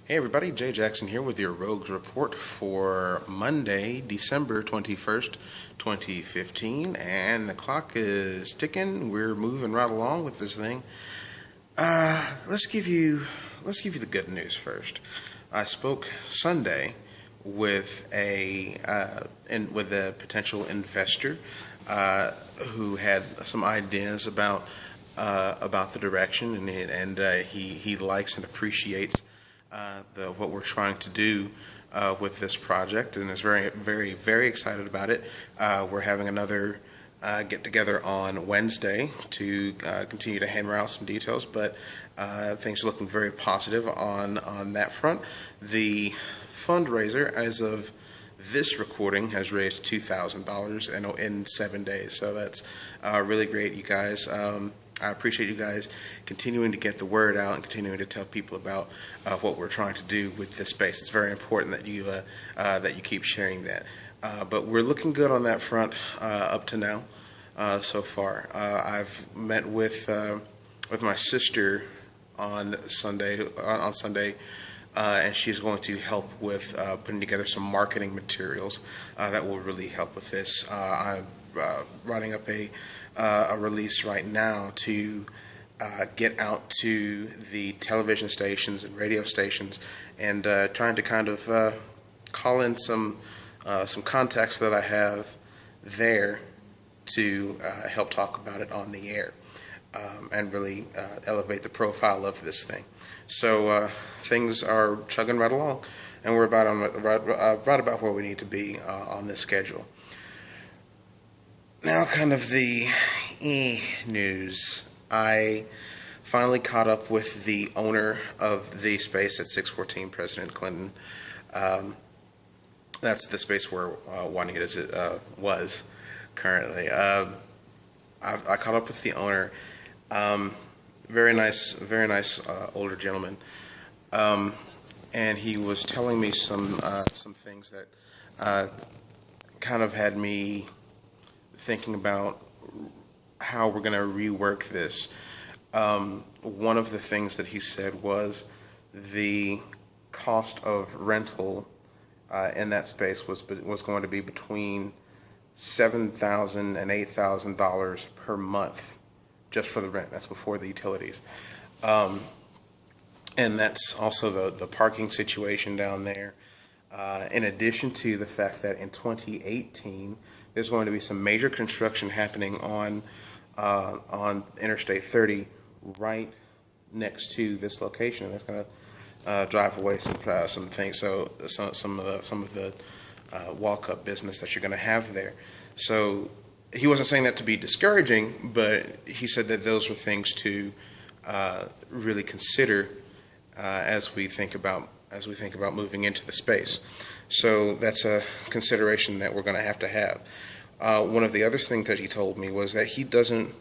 Hey everybody, Jay Jackson here with your Rogues Report for Monday, December 21st, 2015, and the clock is ticking. We're moving right along with this thing. Let's give you the good news first. I spoke Sunday with a potential investor who had some ideas about the direction, and he likes and appreciates what we're trying to do with this project, and is very, very, very excited about it. We're having another get together on Wednesday to continue to hammer out some details, but things are looking very positive on that front. The fundraiser, as of this recording, has raised $2,000 in 7 days, so that's really great, you guys. I appreciate you guys continuing to get the word out and continuing to tell people about what we're trying to do with this space. It's very important that you keep sharing that. But we're looking good on that front up to now so far. I've met with my sister on Sunday, and she's going to help with putting together some marketing materials that will really help with this. I'm writing up a release right now to get out to the television stations and radio stations, and trying to kind of call in some contacts that I have there to help talk about it on the air, and really elevate the profile of this thing. So things are chugging right along, and we're right about where we need to be on this schedule. Now, kind of the news. I finally caught up with the owner of the space at 614 President Clinton. That's the space where Juanita's was currently. I caught up with the owner. Very nice older gentleman. And he was telling me some things that kind of had me thinking about how we're going to rework this. One of the things that he said was the cost of rental in that space was going to be between $7,000 and $8,000 per month just for the rent. That's before the utilities, and that's also the parking situation down there. In addition to the fact that in 2018 there's going to be some major construction happening on Interstate 30 right next to this location, and that's going to drive away some things. So some of the walk-up business that you're going to have there. So he wasn't saying that to be discouraging, but he said that those were things to really consider as we think about moving into the space. So that's a consideration that we're going to have. One of the other things that he told me was that he doesn't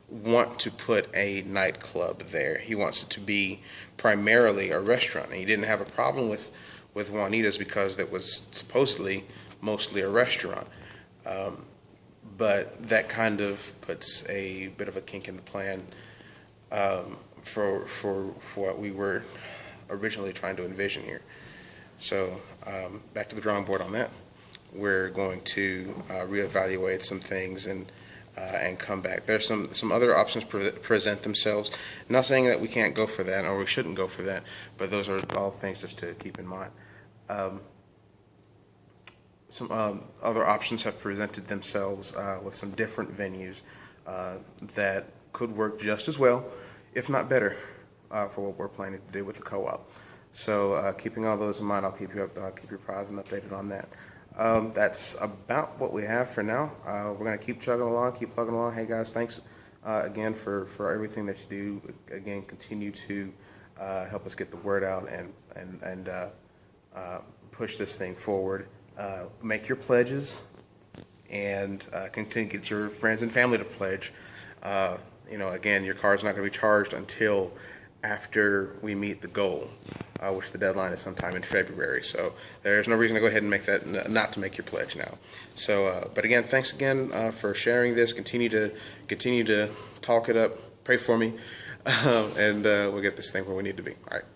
want to put a nightclub there. He wants it to be primarily a restaurant. And he didn't have a problem with Juanita's because it was supposedly mostly a restaurant. But that kind of puts a bit of a kink in the plan for what we were originally trying to envision here. So back to the drawing board on that. We're going to reevaluate some things and come back. There's some other options present themselves. I'm not saying that we can't go for that or we shouldn't go for that, but those are all things just to keep in mind. Some other options have presented themselves with some different venues that could work just as well, if not better, for what we're planning to do with the co-op. So keeping all those in mind, I'll keep your prize and updated on that. That's about what we have for now. We're going to keep plugging along. Hey guys, thanks again for everything that you do. Again, continue to help us get the word out and push this thing forward. Make your pledges, and continue to get your friends and family to pledge. Again, your card's not going to be charged until after we meet the goal, which the deadline is sometime in February. So there's no reason to go ahead and make that, not to make your pledge now. So, but again, thanks again for sharing this. Continue to talk it up. Pray for me, and we'll get this thing where we need to be. All right.